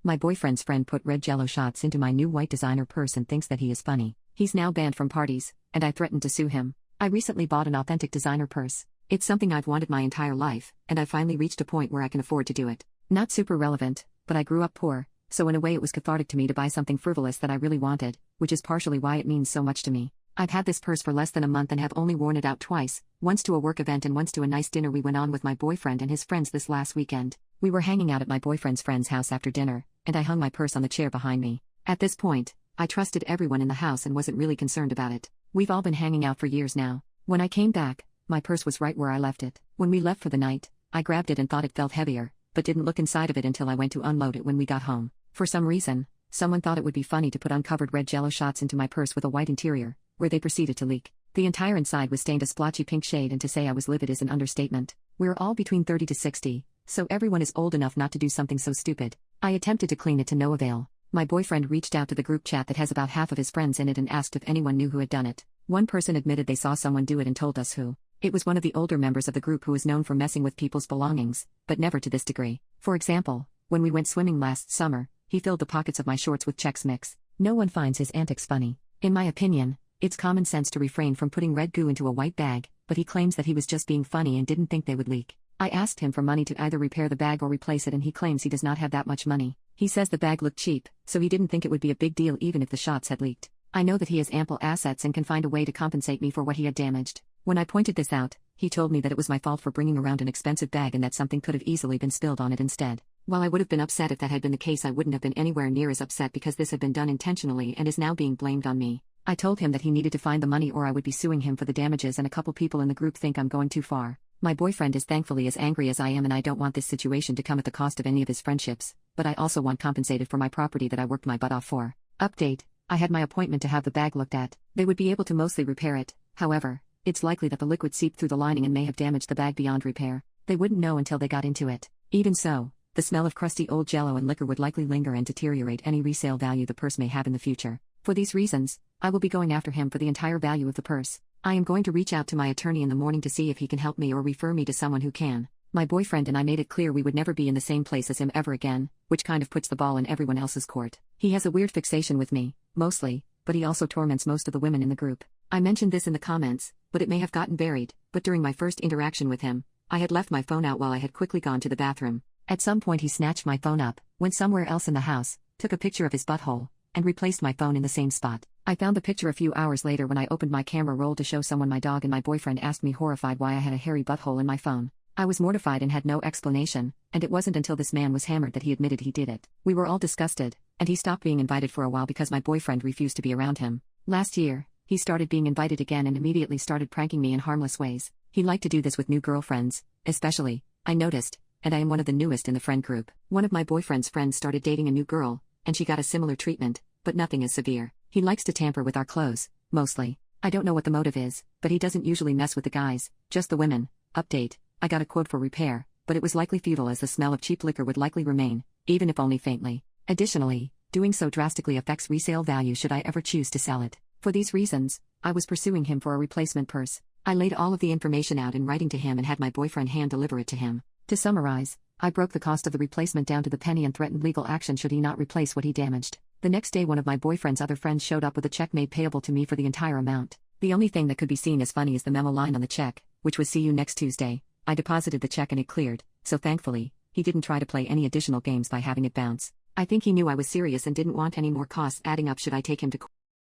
My boyfriend's friend put red jello shots into my new white designer purse and thinks that he is funny. He's now banned from parties, and I threatened to sue him. I recently bought an authentic designer purse. It's something I've wanted my entire life, and I finally reached a point where I can afford to do it. Not super relevant, but I grew up poor, so in a way it was cathartic to me to buy something frivolous that I really wanted, which is partially why it means so much to me. I've had this purse for less than a month and have only worn it out twice, once to a work event and once to a nice dinner we went on with my boyfriend and his friends this last weekend. We were hanging out at my boyfriend's friend's house after dinner, and I hung my purse on the chair behind me. At this point, I trusted everyone in the house and wasn't really concerned about it. We've all been hanging out for years now. When I came back, my purse was right where I left it. When we left for the night, I grabbed it and thought it felt heavier, but didn't look inside of it until I went to unload it when we got home. For some reason, someone thought it would be funny to put uncovered red jello shots into my purse with a white interior, where they proceeded to leak. The entire inside was stained a splotchy pink shade, and to say I was livid is an understatement. We're all between 30 to 60, so everyone is old enough not to do something so stupid. I attempted to clean it to no avail. My boyfriend reached out to the group chat that has about half of his friends in it and asked if anyone knew who had done it. One person admitted they saw someone do it and told us who. It was one of the older members of the group who is known for messing with people's belongings, but never to this degree. For example, when we went swimming last summer, he filled the pockets of my shorts with Chex Mix. No one finds his antics funny. In my opinion, it's common sense to refrain from putting red goo into a white bag, but he claims that he was just being funny and didn't think they would leak. I asked him for money to either repair the bag or replace it, and he claims he does not have that much money. He says the bag looked cheap, so he didn't think it would be a big deal even if the shots had leaked. I know that he has ample assets and can find a way to compensate me for what he had damaged. When I pointed this out, he told me that it was my fault for bringing around an expensive bag and that something could have easily been spilled on it instead. While I would have been upset if that had been the case, I wouldn't have been anywhere near as upset because this had been done intentionally and is now being blamed on me. I told him that he needed to find the money or I would be suing him for the damages, and a couple people in the group think I'm going too far. My boyfriend is thankfully as angry as I am, and I don't want this situation to come at the cost of any of his friendships, but I also want compensated for my property that I worked my butt off for. Update: I had my appointment to have the bag looked at. They would be able to mostly repair it. However, it's likely that the liquid seeped through the lining and may have damaged the bag beyond repair. They wouldn't know until they got into it. Even so, the smell of crusty old jello and liquor would likely linger and deteriorate any resale value the purse may have in the future. For these reasons, I will be going after him for the entire value of the purse. I am going to reach out to my attorney in the morning to see if he can help me or refer me to someone who can. My boyfriend and I made it clear we would never be in the same place as him ever again, which kind of puts the ball in everyone else's court. He has a weird fixation with me, mostly, but he also torments most of the women in the group. I mentioned this in the comments, but it may have gotten buried, but during my first interaction with him, I had left my phone out while I had quickly gone to the bathroom. At some point he snatched my phone up, went somewhere else in the house, took a picture of his butthole, and replaced my phone in the same spot. I found the picture a few hours later when I opened my camera roll to show someone my dog, and my boyfriend asked me horrified why I had a hairy butthole in my phone. I was mortified and had no explanation, and it wasn't until this man was hammered that he admitted he did it. We were all disgusted, and he stopped being invited for a while because my boyfriend refused to be around him. Last year, he started being invited again and immediately started pranking me in harmless ways. He liked to do this with new girlfriends, especially, I noticed, and I am one of the newest in the friend group. One of my boyfriend's friends started dating a new girl, and she got a similar treatment, but nothing as severe. He likes to tamper with our clothes, mostly. I don't know what the motive is, but he doesn't usually mess with the guys, just the women. Update: I got a quote for repair, but it was likely futile as the smell of cheap liquor would likely remain, even if only faintly. Additionally, doing so drastically affects resale value should I ever choose to sell it. For these reasons, I was pursuing him for a replacement purse. I laid all of the information out in writing to him and had my boyfriend hand deliver it to him. To summarize, I broke the cost of the replacement down to the penny and threatened legal action should he not replace what he damaged. The next day one of my boyfriend's other friends showed up with a check made payable to me for the entire amount. The only thing that could be seen as funny is the memo line on the check, which was "See you next Tuesday." I deposited the check and it cleared, so thankfully, he didn't try to play any additional games by having it bounce. I think he knew I was serious and didn't want any more costs adding up should I take him to court.